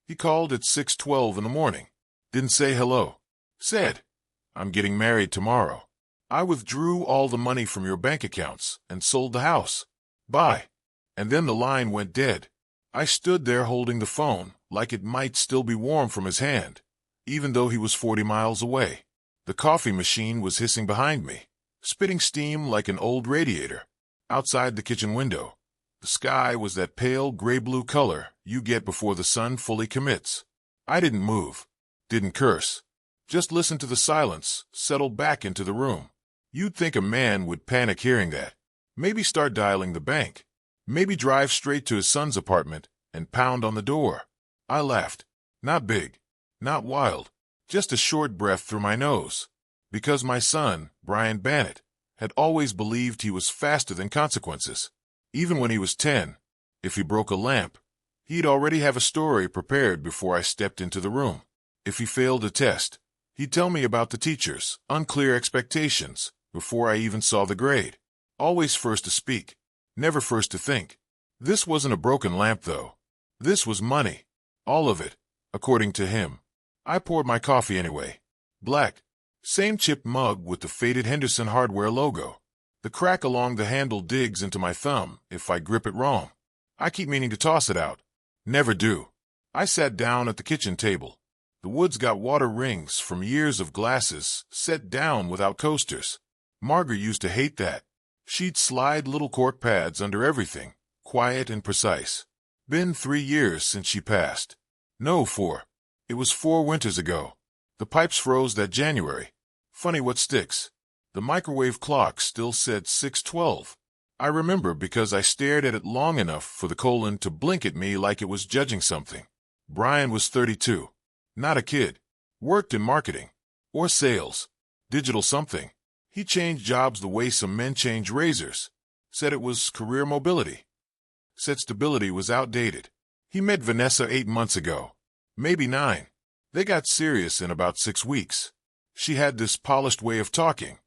He called at 6:12 in the morning. Didn't say hello. Said, "I'm getting married tomorrow. I withdrew all the money from your bank accounts and sold the house. Bye." And then the line went dead. I stood there holding the phone, like it might still be warm from his hand, even though he was 40 miles away. The coffee machine was hissing behind me, spitting steam like an old radiator. Outside the kitchen window, the sky was that pale gray-blue color you get before the sun fully commits. I didn't move, didn't curse, just listened to the silence settle back into the room. You'd think a man would panic hearing that. Maybe start dialing the bank. Maybe drive straight to his son's apartment and pound on the door. I laughed. Not big, not wild, just a short breath through my nose. Because my son, Brian Bannett, had always believed he was faster than consequences. Even when he was 10, if he broke a lamp, he'd already have a story prepared before I stepped into the room. If he failed a test, he'd tell me about the teacher's unclear expectations before I even saw the grade. Always first to speak, never first to think. This wasn't a broken lamp, though. This was money. All of it, according to him. I poured my coffee anyway. Black. Same chipped mug with the faded Henderson Hardware logo. The crack along the handle digs into my thumb if I grip it wrong. I keep meaning to toss it out. Never do. I sat down at the kitchen table. The wood's got water rings from years of glasses set down without coasters. Margaret used to hate that. She'd slide little cork pads under everything, quiet and precise. Been 3 years since she passed. No, 4. It was 4 winters ago. The pipes froze that January. Funny what sticks. The microwave clock still said 6:12. I remember because I stared at it long enough for the colon to blink at me like it was judging something. Brian was 32. Not a kid. Worked in marketing. Or sales. Digital something. He changed jobs the way some men change razors. Said it was career mobility. Said stability was outdated. He met Vanessa 8 months ago. Maybe 9. They got serious in about 6 weeks. She had this polished way of talking,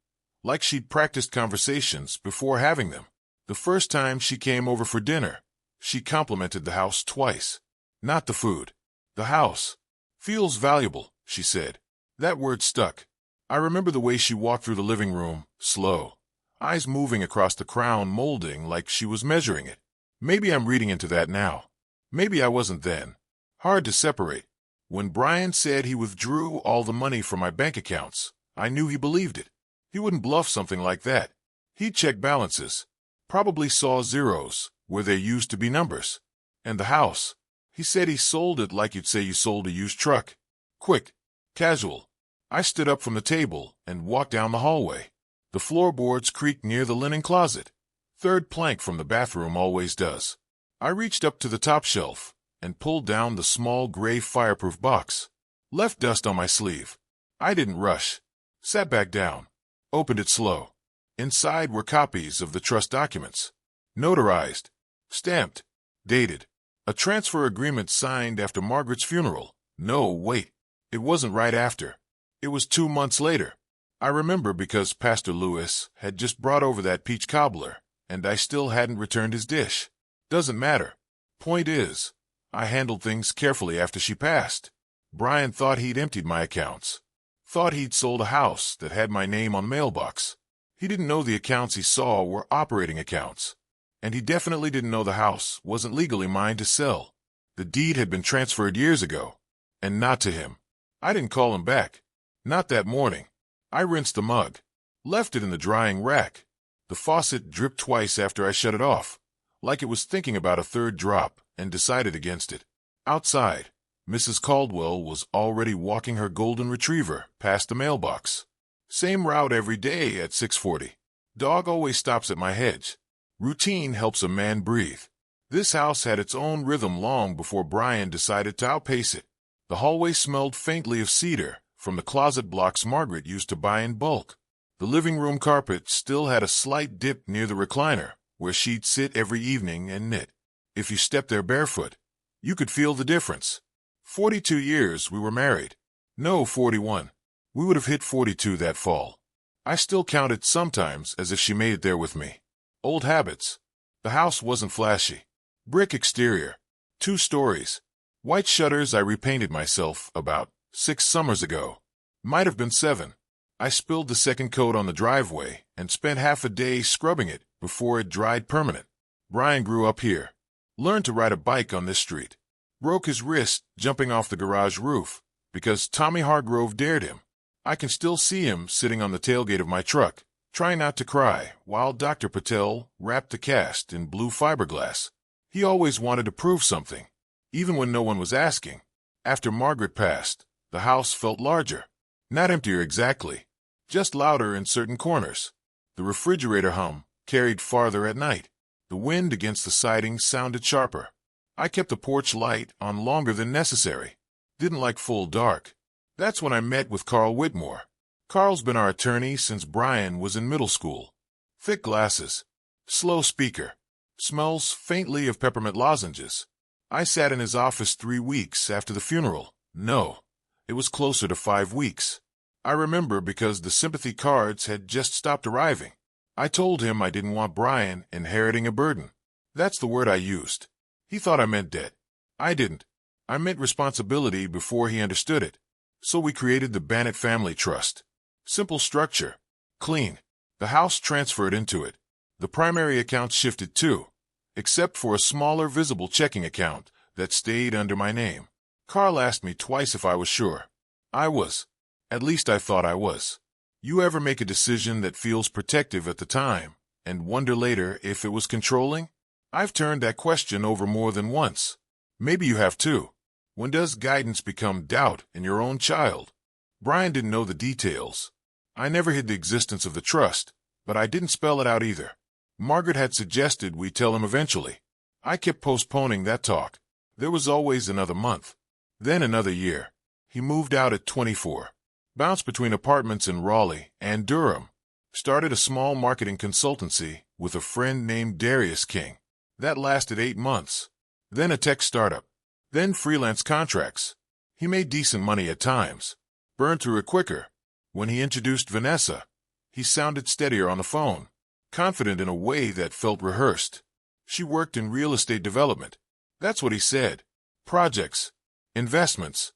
like she'd practiced conversations before having them. The first time she came over for dinner, she complimented the house twice. Not the food. The house. Feels valuable, she said. That word stuck. I remember the way she walked through the living room, slow, eyes moving across the crown molding like she was measuring it. Maybe I'm reading into that now. Maybe I wasn't then. Hard to separate. When Brian said he withdrew all the money from my bank accounts, I knew he believed it. He wouldn't bluff something like that. He'd check balances. Probably saw zeros where there used to be numbers. And the house. He said he sold it like you'd say you sold a used truck. Quick. Casual. I stood up from the table and walked down the hallway. The floorboards creaked near the linen closet. Third plank from the bathroom always does. I reached up to the top shelf and pulled down the small gray fireproof box. Left dust on my sleeve. I didn't rush. Sat back down. Opened it slow. Inside were copies of the trust documents. Notarized. Stamped. Dated. A transfer agreement signed after Margaret's funeral. No, wait. It wasn't right after. It was 2 months later. I remember because Pastor Lewis had just brought over that peach cobbler, and I still hadn't returned his dish. Doesn't matter. Point is, I handled things carefully after she passed. Brian thought he'd emptied my accounts. Thought he'd sold a house that had my name on mailbox. He didn't know the accounts he saw were operating accounts. And he definitely didn't know the house wasn't legally mine to sell. The deed had been transferred years ago. And not to him. I didn't call him back. Not that morning. I rinsed the mug. Left it in the drying rack. The faucet dripped twice after I shut it off, like it was thinking about a third drop and decided against it. Outside, Mrs. Caldwell was already walking her golden retriever past the mailbox. Same route every day at 6:40. Dog always stops at my hedge. Routine helps a man breathe. This house had its own rhythm long before Brian decided to outpace it. The hallway smelled faintly of cedar from the closet blocks Margaret used to buy in bulk. The living room carpet still had a slight dip near the recliner, where she'd sit every evening and knit. If you stepped there barefoot, you could feel the difference. 42 years we were married. No, 41. We would have hit 42 that fall. I still count it sometimes as if she made it there with me. Old habits. The house wasn't flashy. Brick exterior. 2 stories. White shutters I repainted myself about 6 summers ago. Might have been 7. I spilled the second coat on the driveway and spent half a day scrubbing it before it dried permanent. Brian grew up here. Learned to ride a bike on this street. Broke his wrist jumping off the garage roof because Tommy Hargrove dared him. I can still see him sitting on the tailgate of my truck, trying not to cry, while Dr. Patel wrapped the cast in blue fiberglass. He always wanted to prove something, even when no one was asking. After Margaret passed, the house felt larger. Not emptier exactly, just louder in certain corners. The refrigerator hum carried farther at night. The wind against the siding sounded sharper. I kept the porch light on longer than necessary. Didn't like full dark. That's when I met with Carl Whitmore. Carl's been our attorney since Brian was in middle school. Thick glasses. Slow speaker. Smells faintly of peppermint lozenges. I sat in his office 3 weeks after the funeral. No, it was closer to 5 weeks. I remember because the sympathy cards had just stopped arriving. I told him I didn't want Brian inheriting a burden. That's the word I used. He thought I meant debt. I didn't. I meant responsibility before he understood it. So we created the Bannett Family Trust. Simple structure. Clean. The house transferred into it. The primary account shifted too, except for a smaller visible checking account that stayed under my name. Carl asked me twice if I was sure. I was. At least I thought I was. You ever make a decision that feels protective at the time and wonder later if it was controlling? I've turned that question over more than once. Maybe you have too. When does guidance become doubt in your own child? Brian didn't know the details. I never hid the existence of the trust, but I didn't spell it out either. Margaret had suggested we tell him eventually. I kept postponing that talk. There was always another month. Then another year. He moved out at 24. Bounced between apartments in Raleigh and Durham. Started a small marketing consultancy with a friend named Darius King. That lasted 8 months. Then a tech startup. Then freelance contracts. He made decent money at times. Burned through it quicker. When he introduced Vanessa, he sounded steadier on the phone, confident in a way that felt rehearsed. She worked in real estate development. That's what he said. Projects. Investments.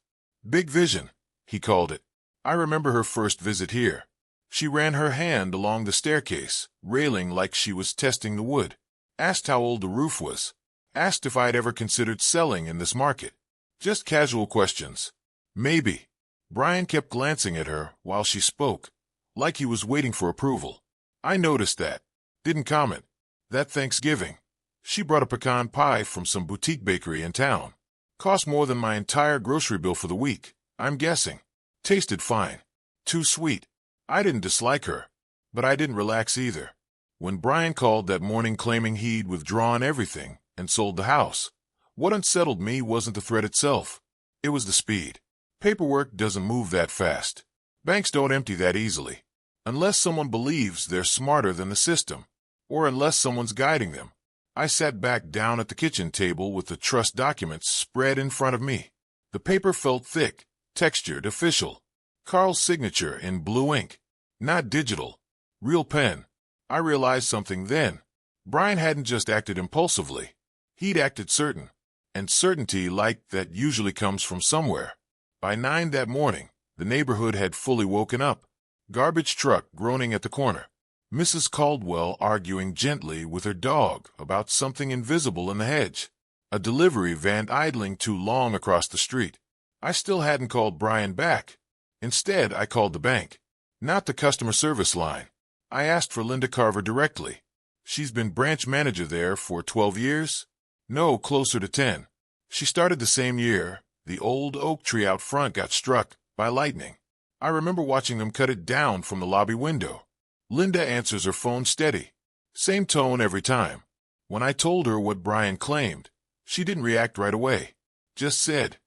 Big vision, he called it. I remember her first visit here. She ran her hand along the staircase, railing like she was testing the wood. Asked how old the roof was. Asked if I had ever considered selling in this market. Just casual questions. Maybe. Brian kept glancing at her while she spoke, like he was waiting for approval. I noticed that. Didn't comment. That Thanksgiving, she brought a pecan pie from some boutique bakery in town. Cost more than my entire grocery bill for the week, I'm guessing. Tasted fine. Too sweet. I didn't dislike her, but I didn't relax either. When Brian called that morning claiming he'd withdrawn everything and sold the house, what unsettled me wasn't the threat itself. It was the speed. Paperwork doesn't move that fast. Banks don't empty that easily. Unless someone believes they're smarter than the system, or unless someone's guiding them. I sat back down at the kitchen table with the trust documents spread in front of me. The paper felt thick, textured, official. Carl's signature in blue ink. Not digital. Real pen. I realized something then. Brian hadn't just acted impulsively. He'd acted certain. And certainty like that usually comes from somewhere. By 9 that morning, the neighborhood had fully woken up. Garbage truck groaning at the corner. Mrs. Caldwell arguing gently with her dog about something invisible in the hedge. A delivery van idling too long across the street. I still hadn't called Brian back. Instead, I called the bank. Not the customer service line. I asked for Linda Carver directly. She's been branch manager there for 12 years? No, closer to 10. She started the same year. The old oak tree out front got struck by lightning. I remember watching them cut it down from the lobby window. Linda answers her phone steady. Same tone every time. When I told her what Brian claimed, she didn't react right away. Just said,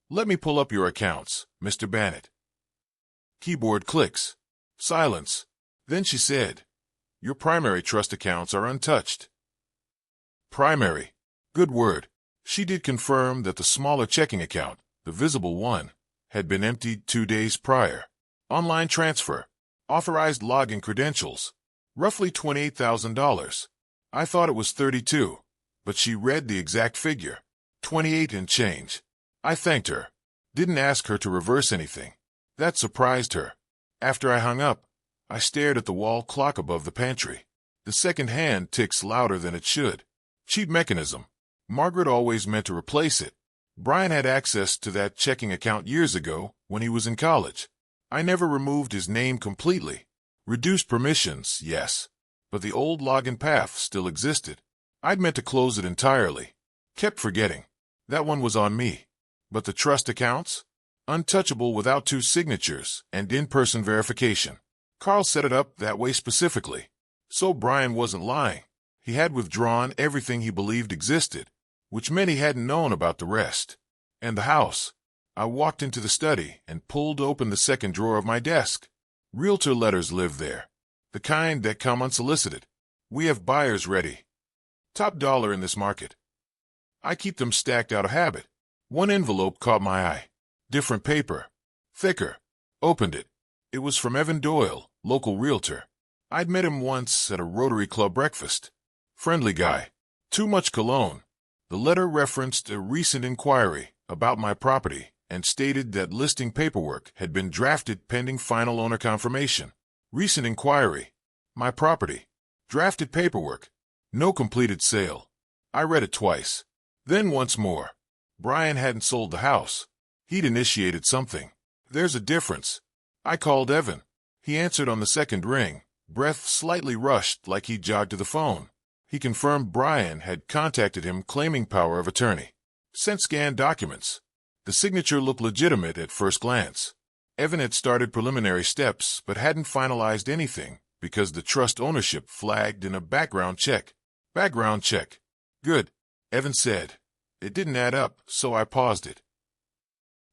"Let me pull up your accounts, Mr. Bannett." Keyboard clicks. Silence. Then she said, "Your primary trust accounts are untouched." Primary. Good word. She did confirm that the smaller checking account, the visible one, had been emptied 2 days prior. Online transfer. Authorized login credentials. Roughly $28,000. I thought it was 32, but she read the exact figure. 28 and change. I thanked her. Didn't ask her to reverse anything. That surprised her. After I hung up, I stared at the wall clock above the pantry. The second hand ticks louder than it should. Cheap mechanism. Margaret always meant to replace it. Brian had access to that checking account years ago when he was in college. I never removed his name completely. Reduced permissions, yes. But the old login path still existed. I'd meant to close it entirely. Kept forgetting. That one was on me. But the trust accounts? Untouchable without two signatures and in-person verification. Carl set it up that way specifically. So Brian wasn't lying. He had withdrawn everything he believed existed, which meant he hadn't known about the rest. And the house. I walked into the study and pulled open the second drawer of my desk. Realtor letters live there. The kind that come unsolicited. We have buyers ready. Top dollar in this market. I keep them stacked out of habit. One envelope caught my eye. Different paper. Thicker. Opened it. It was from Evan Doyle, local realtor. I'd met him once at a Rotary Club breakfast. Friendly guy. Too much cologne. The letter referenced a recent inquiry about my property and stated that listing paperwork had been drafted pending final owner confirmation. Recent inquiry. My property. Drafted paperwork. No completed sale. I read it twice. Then once more. Brian hadn't sold the house. He'd initiated something. There's a difference. I called Evan. He answered on the second ring, breath slightly rushed like he jogged to the phone. He confirmed Brian had contacted him claiming power of attorney. Sent scanned documents. The signature looked legitimate at first glance. Evan had started preliminary steps but hadn't finalized anything because the trust ownership flagged in a background check. Background check. Good, Evan said. It didn't add up, so I paused it.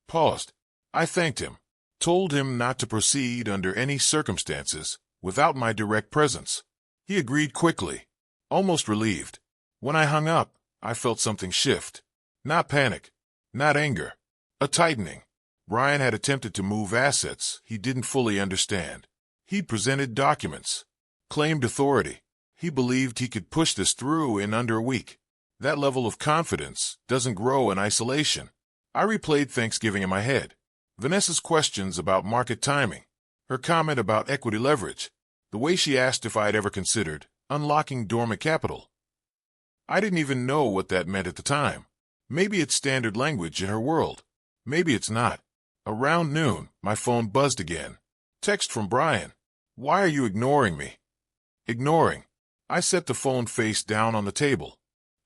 Paused. I thanked him. Told him not to proceed under any circumstances without my direct presence. He agreed quickly, almost relieved. When I hung up, I felt something shift. Not panic, not anger, a tightening. Brian had attempted to move assets he didn't fully understand. He'd presented documents, claimed authority. He believed he could push this through in under a week. That level of confidence doesn't grow in isolation. I replayed Thanksgiving in my head. Vanessa's questions about market timing, her comment about equity leverage, the way she asked if I'd ever considered unlocking dormant capital. I didn't even know what that meant at the time. Maybe it's standard language in her world. Maybe it's not. Around noon, my phone buzzed again. Text from Brian. Why are you ignoring me? Ignoring. I set the phone face down on the table.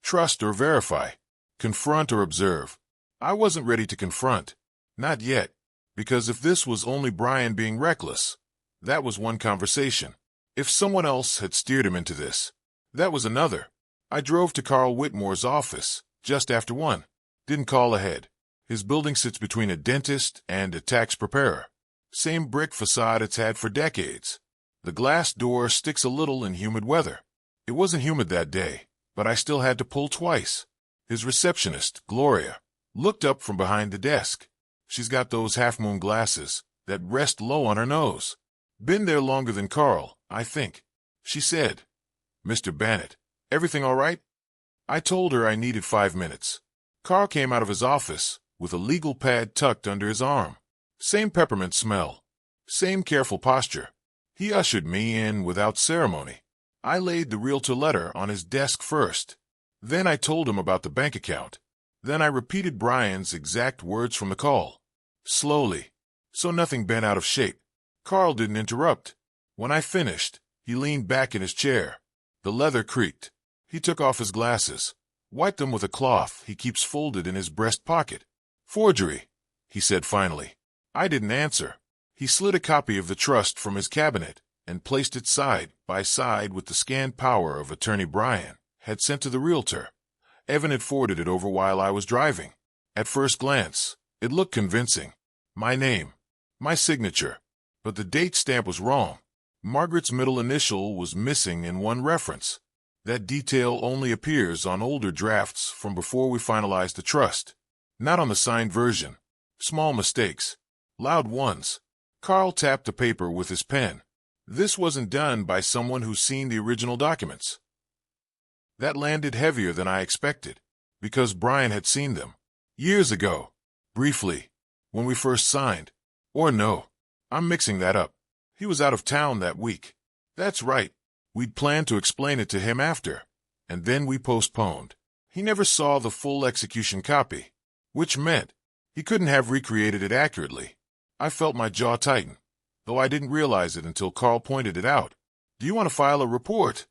Trust or verify. Confront or observe. I wasn't ready to confront. Not yet. Because if this was only Brian being reckless, that was one conversation. If someone else had steered him into this, that was another. I drove to Carl Whitmore's office just after 1. Didn't call ahead. His building sits between a dentist and a tax preparer. Same brick facade it's had for decades. The glass door sticks a little in humid weather. It wasn't humid that day, but I still had to pull twice. His receptionist, Gloria, looked up from behind the desk. She's got those half-moon glasses that rest low on her nose. Been there longer than Carl, I think. She said, Mr. Bannett, everything all right? I told her I needed 5 minutes. Carl came out of his office with a legal pad tucked under his arm. Same peppermint smell. Same careful posture. He ushered me in without ceremony. I laid the realtor letter on his desk first. Then I told him about the bank account. Then I repeated Brian's exact words from the call. Slowly, so nothing bent out of shape. Carl didn't interrupt. When I finished, he leaned back in his chair. The leather creaked. He took off his glasses, wiped them with a cloth he keeps folded in his breast pocket. Forgery, he said finally. I didn't answer. He slid a copy of the trust from his cabinet and placed it side by side with the scanned power of attorney Brian had sent to the realtor. Evan had forwarded it over while I was driving. At first glance, it looked convincing. My name, my signature, but the date stamp was wrong. Margaret's middle initial was missing in one reference. That detail only appears on older drafts from before we finalized the trust. Not on the signed version. Small mistakes. Loud ones. Carl tapped the paper with his pen. This wasn't done by someone who's seen the original documents. That landed heavier than I expected, because Brian had seen them. Years ago. Briefly, when we first signed. Or no, I'm mixing that up. He was out of town that week. That's right. We'd planned to explain it to him after, and then we postponed. He never saw the full execution copy, which meant he couldn't have recreated it accurately. I felt my jaw tighten, though I didn't realize it until Carl pointed it out. "Do you want to file a report?"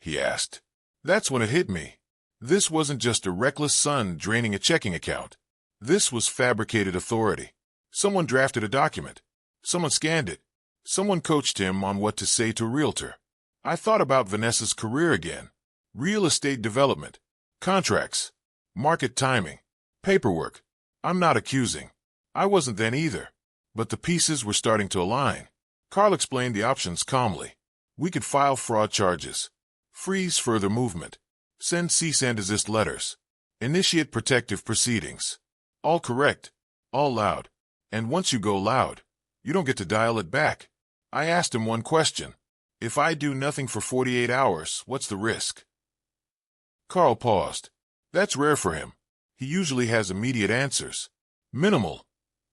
he asked. That's when it hit me. This wasn't just a reckless son draining a checking account. This was fabricated authority. Someone drafted a document. Someone scanned it. Someone coached him on what to say to a realtor. I thought about Vanessa's career again. Real estate development, contracts, market timing, paperwork. I'm not accusing. I wasn't then either. But the pieces were starting to align. Carl explained the options calmly. We could file fraud charges, freeze further movement, send cease and desist letters, initiate protective proceedings. All correct, all loud. And once you go loud, you don't get to dial it back. I asked him one question. If I do nothing for 48 hours, what's the risk? Carl paused. That's rare for him. He usually has immediate answers. Minimal,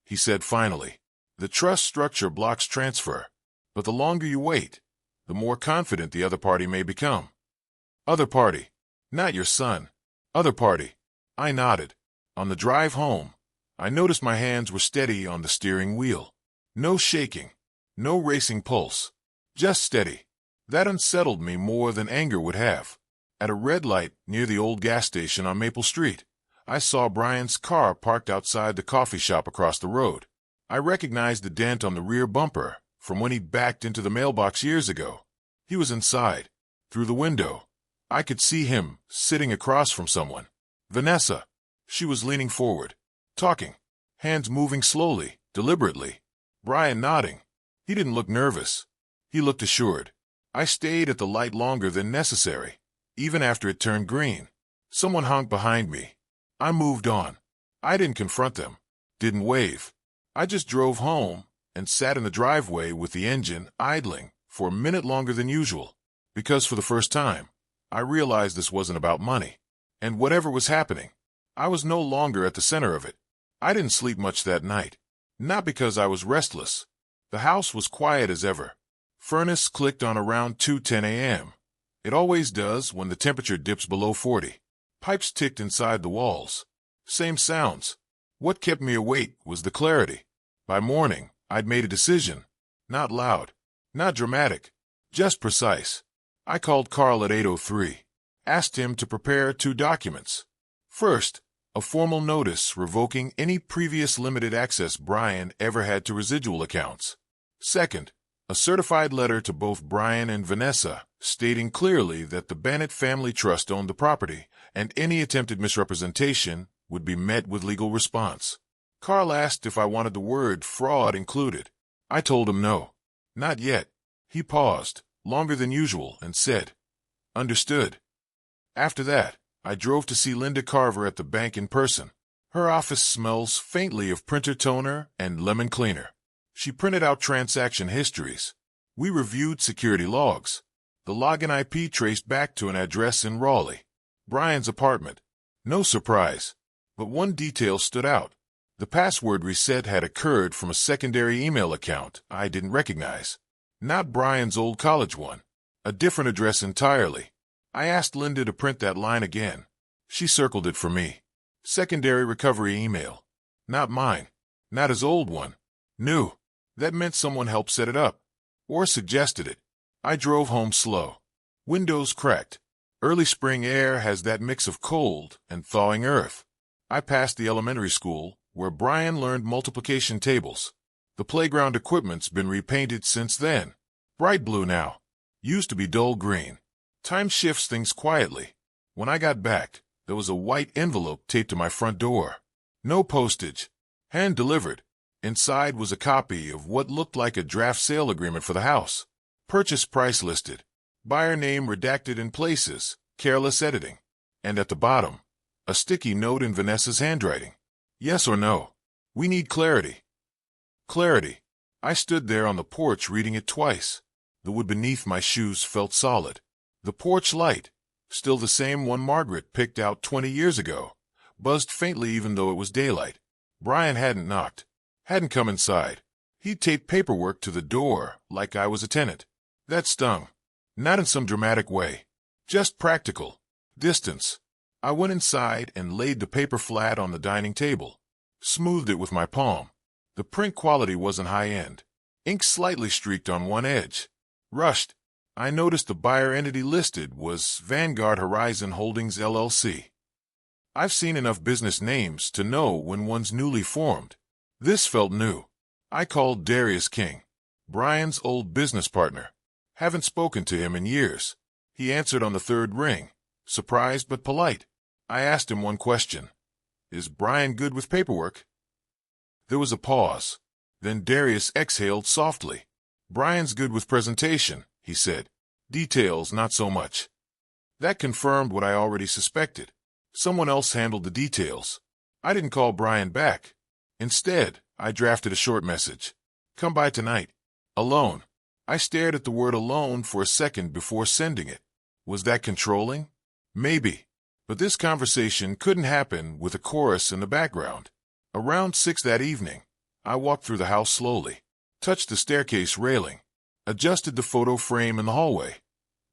he said finally. The trust structure blocks transfer, but the longer you wait, the more confident the other party may become. Other party. Not your son. Other party. I nodded. On the drive home, I noticed my hands were steady on the steering wheel. No shaking. No racing pulse. Just steady. That unsettled me more than anger would have. At a red light near the old gas station on Maple Street, I saw Brian's car parked outside the coffee shop across the road. I recognized the dent on the rear bumper from when he backed into the mailbox years ago. He was inside. Through the window, I could see him sitting across from someone. Vanessa. She was leaning forward, talking, hands moving slowly, deliberately. Brian nodding. He didn't look nervous. He looked assured. I stayed at the light longer than necessary, even after it turned green. Someone honked behind me. I moved on. I didn't confront them, didn't wave. I just drove home and sat in the driveway with the engine idling for a minute longer than usual, because for the first time, I realized this wasn't about money. And whatever was happening, I was no longer at the center of it. I didn't sleep much that night. Not because I was restless. The house was quiet as ever. Furnace clicked on around 2:10 a.m. It always does when the temperature dips below 40. Pipes ticked inside the walls. Same sounds. What kept me awake was the clarity. By morning, I'd made a decision. Not loud. Not dramatic. Just precise. I called Carl at 8:03. Asked him to prepare 2 documents. First, a formal notice revoking any previous limited access Brian ever had to residual accounts. Second, a certified letter to both Brian and Vanessa stating clearly that the Bennett family trust owned the property, and any attempted misrepresentation would be met with legal response. Carl asked if I wanted the word fraud included. I told him no. Not yet. He paused, longer than usual, and said, "Understood." After that, I drove to see Linda Carver at the bank in person. Her office smells faintly of printer toner and lemon cleaner. She printed out transaction histories. We reviewed security logs. The login IP traced back to an address in Raleigh. Brian's apartment. No surprise. But one detail stood out. The password reset had occurred from a secondary email account I didn't recognize. Not Brian's old college one. A different address entirely. I asked Linda to print that line again. She circled it for me. Secondary recovery email. Not mine. Not his old one. New. That meant someone helped set it up. Or suggested it. I drove home slow. Windows cracked. Early spring air has that mix of cold and thawing earth. I passed the elementary school, where Brian learned multiplication tables. The playground equipment's been repainted since then. Bright blue now. Used to be dull green. Time shifts things quietly. When I got back, there was a white envelope taped to my front door. No postage. Hand-delivered. Inside was a copy of what looked like a draft sale agreement for the house. Purchase price listed. Buyer name redacted in places. Careless editing. And at the bottom, a sticky note in Vanessa's handwriting. Yes or no? We need clarity. Clarity. I stood there on the porch reading it twice. The wood beneath my shoes felt solid. The porch light, still the same one Margaret picked out 20 years ago, buzzed faintly even though it was daylight. Brian hadn't knocked, hadn't come inside. He'd taped paperwork to the door like I was a tenant. That stung. Not in some dramatic way. Just practical. Distance. I went inside and laid the paper flat on the dining table. Smoothed it with my palm. The print quality wasn't high-end. Ink slightly streaked on one edge. Rushed. I noticed the buyer entity listed was Vanguard Horizon Holdings LLC. I've seen enough business names to know when one's newly formed. This felt new. I called Darius King, Brian's old business partner. Haven't spoken to him in years. He answered on the third ring, surprised but polite. I asked him one question. Is Brian good with paperwork? There was a pause. Then Darius exhaled softly. Brian's good with presentation, he said. Details, not so much. That confirmed what I already suspected. Someone else handled the details. I didn't call Brian back. Instead, I drafted a short message. Come by tonight. Alone. I stared at the word alone for a second before sending it. Was that controlling? Maybe. But this conversation couldn't happen with a chorus in the background. Around 6 that evening, I walked through the house slowly, touched the staircase railing, adjusted the photo frame in the hallway.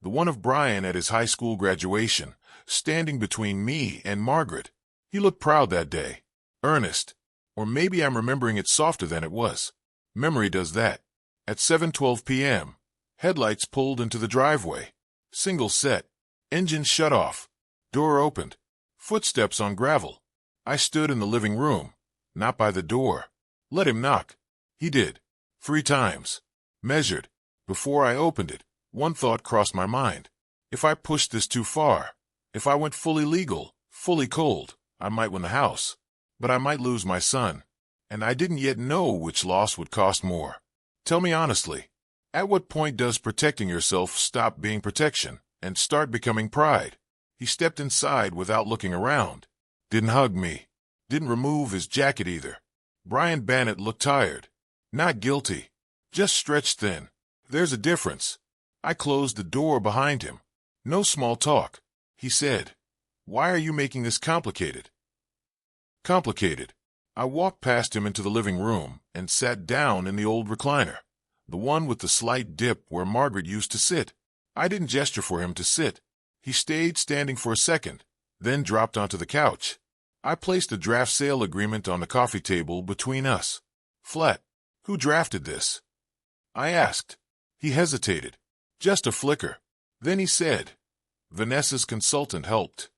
The one of Brian at his high school graduation, standing between me and Margaret. He looked proud that day. Earnest. Or maybe I'm remembering it softer than it was. Memory does that. At 7:12 p.m., headlights pulled into the driveway. Single set. Engine shut off. Door opened. Footsteps on gravel. I stood in the living room, not by the door. Let him knock. He did. 3 times. Measured. Before I opened it, one thought crossed my mind. If I pushed this too far, if I went fully legal, fully cold, I might win the house. But I might lose my son. And I didn't yet know which loss would cost more. Tell me honestly, at what point does protecting yourself stop being protection and start becoming pride? He stepped inside without looking around. Didn't hug me. Didn't remove his jacket either. Brian Bannett looked tired. Not guilty. Just stretched thin. There's a difference. I closed the door behind him. No small talk. He said, "Why are you making this complicated?" Complicated. I walked past him into the living room and sat down in the old recliner, the one with the slight dip where Margaret used to sit. I didn't gesture for him to sit. He stayed standing for a second, then dropped onto the couch. I placed a draft sale agreement on the coffee table between us. Flat. Who drafted this? I asked. He hesitated. Just a flicker. Then he said, Vanessa's consultant helped.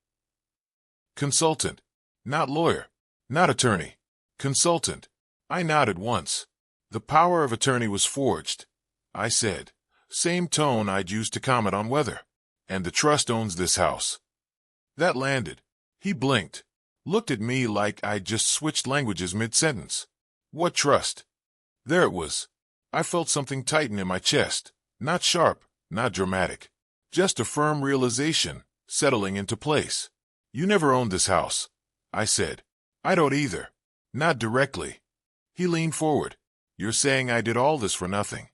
Consultant. Not lawyer. Not attorney. Consultant. I nodded once. The power of attorney was forged. I said. Same tone I'd used to comment on weather. And the trust owns this house. That landed. He blinked. Looked at me like I'd just switched languages mid-sentence. What trust? There it was. I felt something tighten in my chest. Not sharp, not dramatic. Just a firm realization, settling into place. You never owned this house. I said. I don't either. Not directly. He leaned forward. You're saying I did all this for nothing.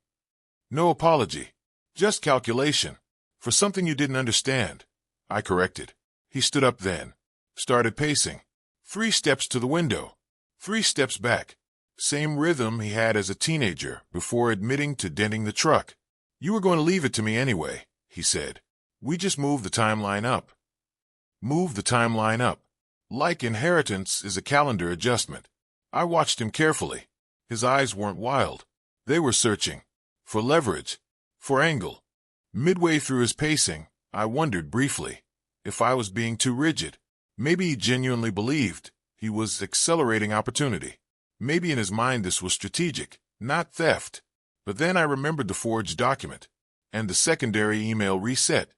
No apology. Just calculation. For something you didn't understand. I corrected. He stood up then. Started pacing. 3 steps to the window. 3 steps back. Same rhythm he had as a teenager before admitting to denting the truck. You were going to leave it to me anyway, he said. We just moved the timeline up. Move the timeline up. Like inheritance is a calendar adjustment. I watched him carefully. His eyes weren't wild. They were searching. For leverage. For angle. Midway through his pacing, I wondered briefly if I was being too rigid. Maybe he genuinely believed he was accelerating opportunity. Maybe in his mind this was strategic, not theft. But then I remembered the forged document, and the secondary email reset,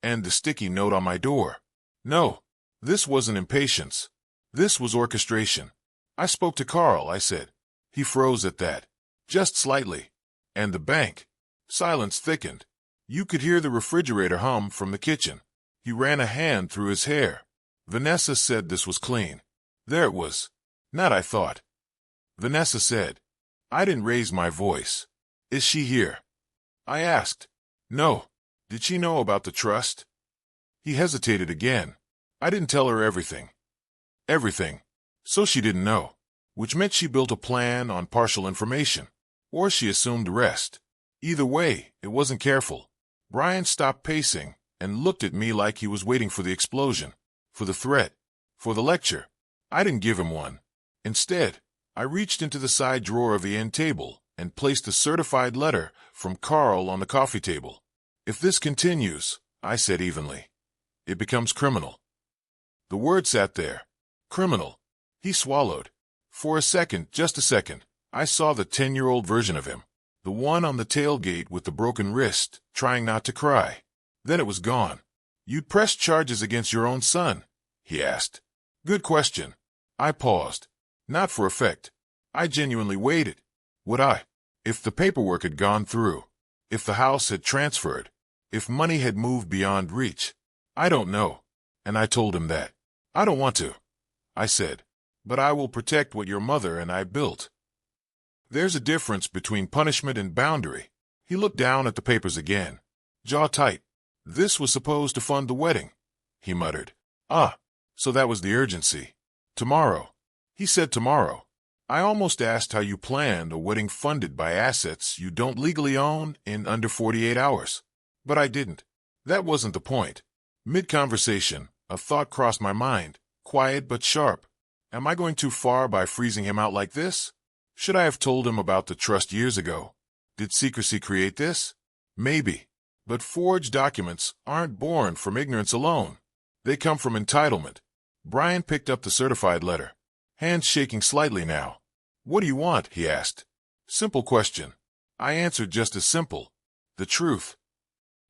and the sticky note on my door. No, this wasn't impatience. This was orchestration. I spoke to Carl, I said. He froze at that. Just slightly. And the bank. Silence thickened. You could hear the refrigerator hum from the kitchen. He ran a hand through his hair. Vanessa said this was clean. There it was. Not I thought. Vanessa said. I didn't raise my voice. Is she here? I asked. No. Did she know about the trust? He hesitated again. I didn't tell her everything. Everything. So she didn't know. which meant she built a plan on partial information, or she assumed the rest. Either way, it wasn't careful. Brian stopped pacing and looked at me like he was waiting for the explosion, for the threat, for the lecture. I didn't give him one. Instead, I reached into the side drawer of the end table and placed a certified letter from Carl on the coffee table. If this continues, I said evenly, it becomes criminal. The word sat there. Criminal. He swallowed. For a second, just a second, I saw the 10-year-old version of him, the one on the tailgate with the broken wrist, trying not to cry. Then it was gone. You'd press charges against your own son? He asked. Good question. I paused. Not for effect. I genuinely waited. Would I? If the paperwork had gone through. If the house had transferred. If money had moved beyond reach. I don't know. And I told him that. I don't want to. I said. But I will protect what your mother and I built. There's a difference between punishment and boundary. He looked down at the papers again. Jaw tight. This was supposed to fund the wedding, he muttered. Ah, so that was the urgency. Tomorrow. He said tomorrow. I almost asked how you planned a wedding funded by assets you don't legally own in under 48 hours. But I didn't. That wasn't the point. Mid-conversation, a thought crossed my mind, quiet but sharp. Am I going too far by freezing him out like this? Should I have told him about the trust years ago? Did secrecy create this? Maybe. But forged documents aren't born from ignorance alone. They come from entitlement. Brian picked up the certified letter, hands shaking slightly now. What do you want? He asked. Simple question. I answered just as simple. The truth.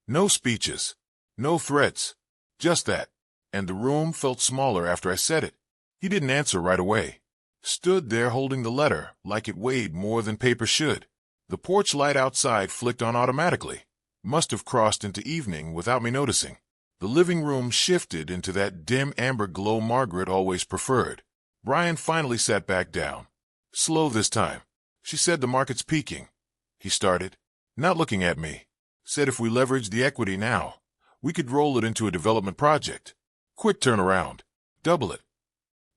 No speeches. No threats. Just that. And the room felt smaller after I said it. He didn't answer right away. Stood there holding the letter like it weighed more than paper should. The porch light outside flicked on automatically. Must have crossed into evening without me noticing. The living room shifted into that dim amber glow Margaret always preferred. Brian finally sat back down. Slow this time. She said the market's peaking. He started, not looking at me. Said if we leverage the equity now, we could roll it into a development project. Quick turnaround. Double it.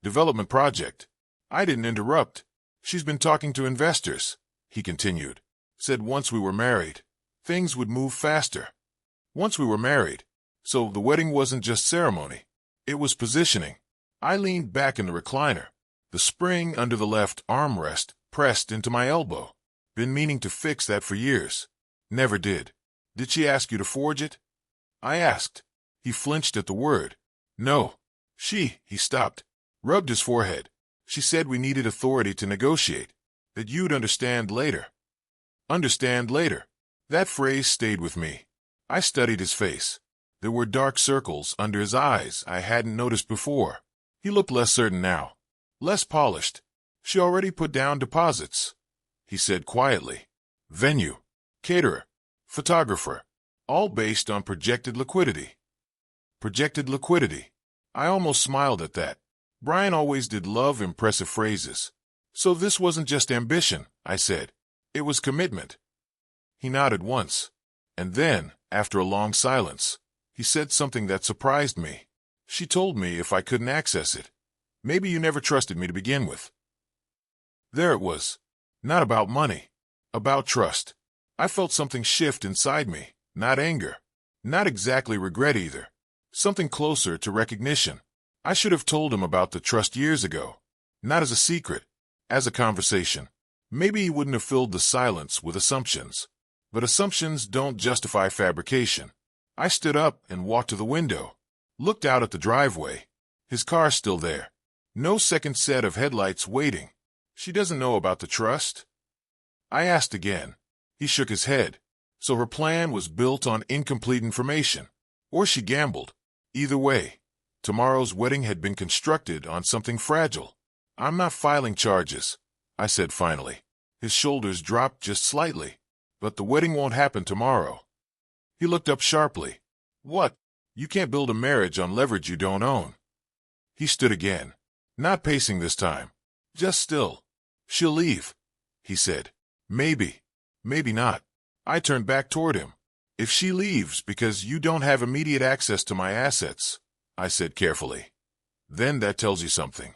Development project. I didn't interrupt. She's been talking to investors, he continued. Said once we were married, things would move faster. Once we were married. So the wedding wasn't just ceremony. It was positioning. I leaned back in the recliner. The spring under the left armrest pressed into my elbow. Been meaning to fix that for years. Never did. Did she ask you to forge it? I asked. He flinched at the word. No. He stopped. Rubbed his forehead. She said we needed authority to negotiate. That you'd understand later. Understand later. That phrase stayed with me. I studied his face. There were dark circles under his eyes I hadn't noticed before. He looked less certain now. Less polished. She already put down deposits, he said quietly. Venue. Caterer. Photographer. All based on projected liquidity. Projected liquidity. I almost smiled at that. Brian always did love impressive phrases. So this wasn't just ambition, I said. It was commitment. He nodded once. And then, after a long silence, he said something that surprised me. She told me if I couldn't access it. Maybe you never trusted me to begin with. There it was. Not about money. About trust. I felt something shift inside me. Not anger. Not exactly regret either. Something closer to recognition. I should have told him about the trust years ago. Not as a secret. As a conversation. Maybe he wouldn't have filled the silence with assumptions. But assumptions don't justify fabrication. I stood up and walked to the window. Looked out at the driveway. His car still there. No second set of headlights waiting. She doesn't know about the trust? I asked again. He shook his head. So her plan was built on incomplete information. Or she gambled. Either way, tomorrow's wedding had been constructed on something fragile. I'm not filing charges, I said finally. His shoulders dropped just slightly. But the wedding won't happen tomorrow. He looked up sharply. What? You can't build a marriage on leverage you don't own. He stood again. Not pacing this time. Just still. She'll leave, he said. Maybe. Maybe not. I turned back toward him. If she leaves because you don't have immediate access to my assets, I said carefully, then that tells you something.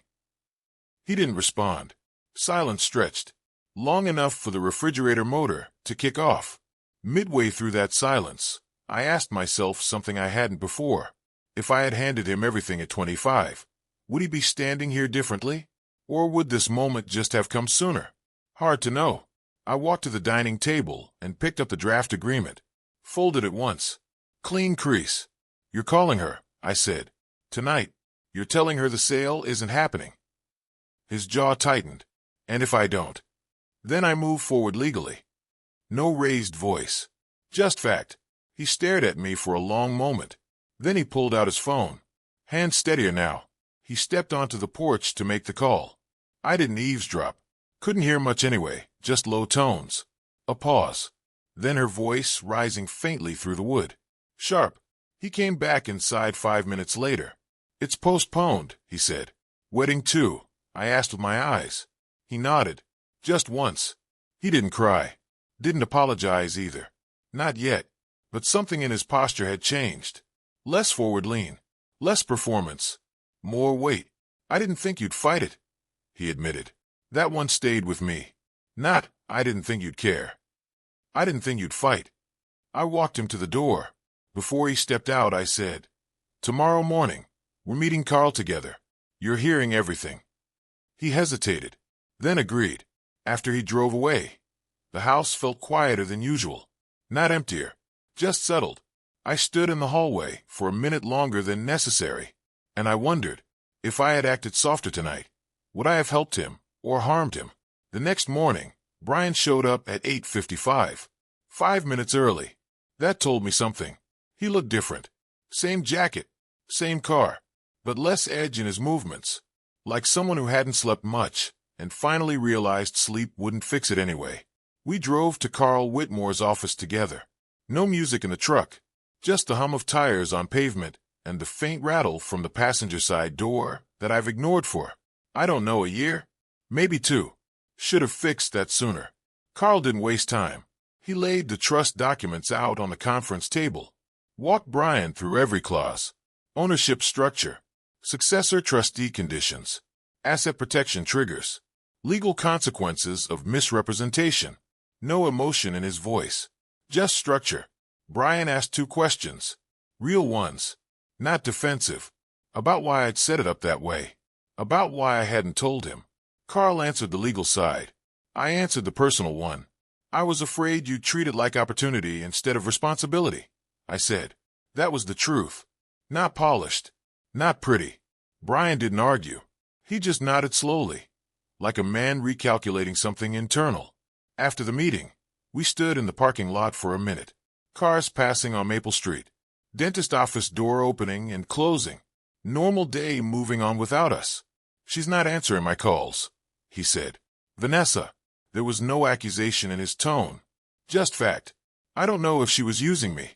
He didn't respond. Silence stretched. Long enough for the refrigerator motor to kick off. Midway through that silence, I asked myself something I hadn't before. If I had handed him everything at 25, would he be standing here differently? Or would this moment just have come sooner? Hard to know. I walked to the dining table and picked up the draft agreement. Folded it once. Clean crease. You're calling her, I said. Tonight. You're telling her the sale isn't happening. His jaw tightened. And if I don't? Then I moved forward legally. No raised voice. Just fact. He stared at me for a long moment. Then he pulled out his phone. Hand steadier now. He stepped onto the porch to make the call. I didn't eavesdrop. Couldn't hear much anyway, just low tones. A pause. Then her voice rising faintly through the wood. Sharp. He came back inside 5 minutes later. It's postponed, he said. Wedding too? I asked with my eyes. He nodded. Just once. He didn't cry. Didn't apologize either. Not yet. But something in his posture had changed. Less forward lean. Less performance. More weight. I didn't think you'd fight it, he admitted. That one stayed with me. Not, I didn't think you'd care. I didn't think you'd fight. I walked him to the door. Before he stepped out, I said, tomorrow morning, we're meeting Carl together. You're hearing everything. He hesitated, then agreed. After he drove away, the house felt quieter than usual. Not emptier, just settled. I stood in the hallway for a minute longer than necessary, and I wondered, if I had acted softer tonight, would I have helped him or harmed him? The next morning, Brian showed up at 8:55, 5 minutes early. That told me something. He looked different. Same jacket, same car, but less edge in his movements, like someone who hadn't slept much and finally realized sleep wouldn't fix it anyway. We drove to Carl Whitmore's office together. No music in the truck, just the hum of tires on pavement and the faint rattle from the passenger side door that I've ignored for, I don't know, a year? Maybe 2. Should have fixed that sooner. Carl didn't waste time. He laid the trust documents out on the conference table, walked Brian through every clause. Ownership structure, successor trustee conditions, asset protection triggers, legal consequences of misrepresentation. No emotion in his voice, just structure. Brian asked 2 questions, real ones, not defensive, about why I'd set it up that way, about why I hadn't told him. Carl answered the legal side. I answered the personal one. I was afraid you'd treat it like opportunity instead of responsibility, I said. That was the truth. Not polished, not pretty. Brian didn't argue. He just nodded slowly, like a man recalculating something internal. After the meeting, we stood in the parking lot for a minute. Cars passing on Maple Street. Dentist office door opening and closing. Normal day moving on without us. She's not answering my calls, he said. Vanessa. There was no accusation in his tone. Just fact. I don't know if she was using me,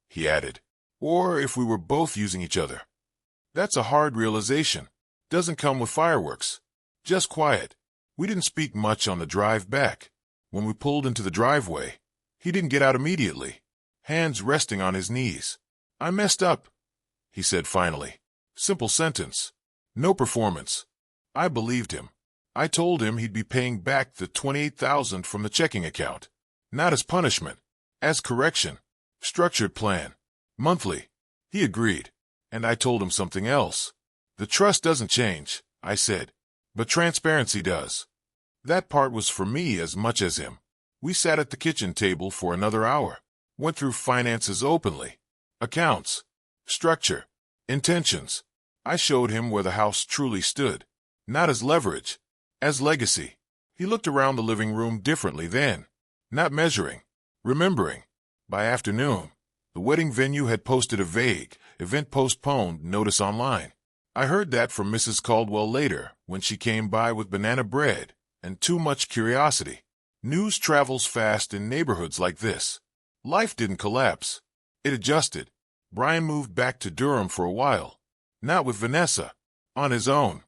he added, or if we were both using each other. That's a hard realization. Doesn't come with fireworks. Just quiet. We didn't speak much on the drive back. When we pulled into the driveway, he didn't get out immediately, hands resting on his knees. I messed up, he said finally. Simple sentence. No performance. I believed him. I told him he'd be paying back the $28,000 from the checking account. Not as punishment, as correction. Structured plan. Monthly. He agreed. And I told him something else. The trust doesn't change, I said, but transparency does. That part was for me as much as him. We sat at the kitchen table for another hour. Went through finances openly. Accounts. Structure. Intentions. I showed him where the house truly stood. Not as leverage. As legacy. He looked around the living room differently then. Not measuring. Remembering. By afternoon, the wedding venue had posted a vague, event postponed notice online. I heard that from Mrs. Caldwell later when she came by with banana bread and too much curiosity. News travels fast in neighborhoods like this. Life didn't collapse. It adjusted. Brian moved back to Durham for a while. Not with Vanessa. On his own.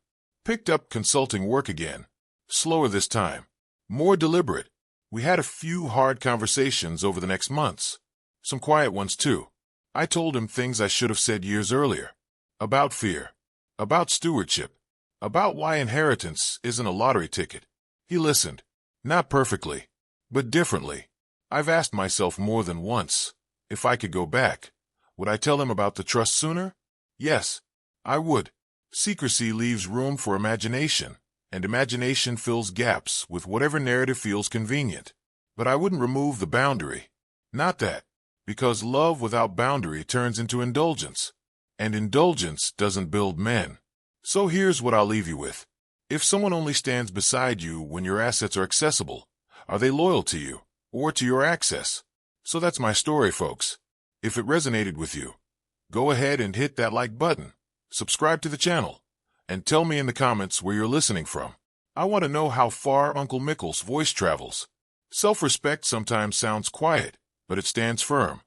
Picked up consulting work again. Slower this time. More deliberate. We had a few hard conversations over the next months. Some quiet ones too. I told him things I should have said years earlier. About fear. About stewardship. About why inheritance isn't a lottery ticket. He listened. Not perfectly, but differently. I've asked myself more than once, if I could go back, would I tell him about the trust sooner? Yes, I would. Secrecy leaves room for imagination, and imagination fills gaps with whatever narrative feels convenient. But I wouldn't remove the boundary. Not that, because love without boundary turns into indulgence, and indulgence doesn't build men. So here's what I'll leave you with. If someone only stands beside you when your assets are accessible, are they loyal to you, or to your access? So that's my story, folks. If it resonated with you, go ahead and hit that like button, subscribe to the channel, and tell me in the comments where you're listening from. I want to know how far Uncle Mickle's voice travels. Self-respect sometimes sounds quiet, but it stands firm.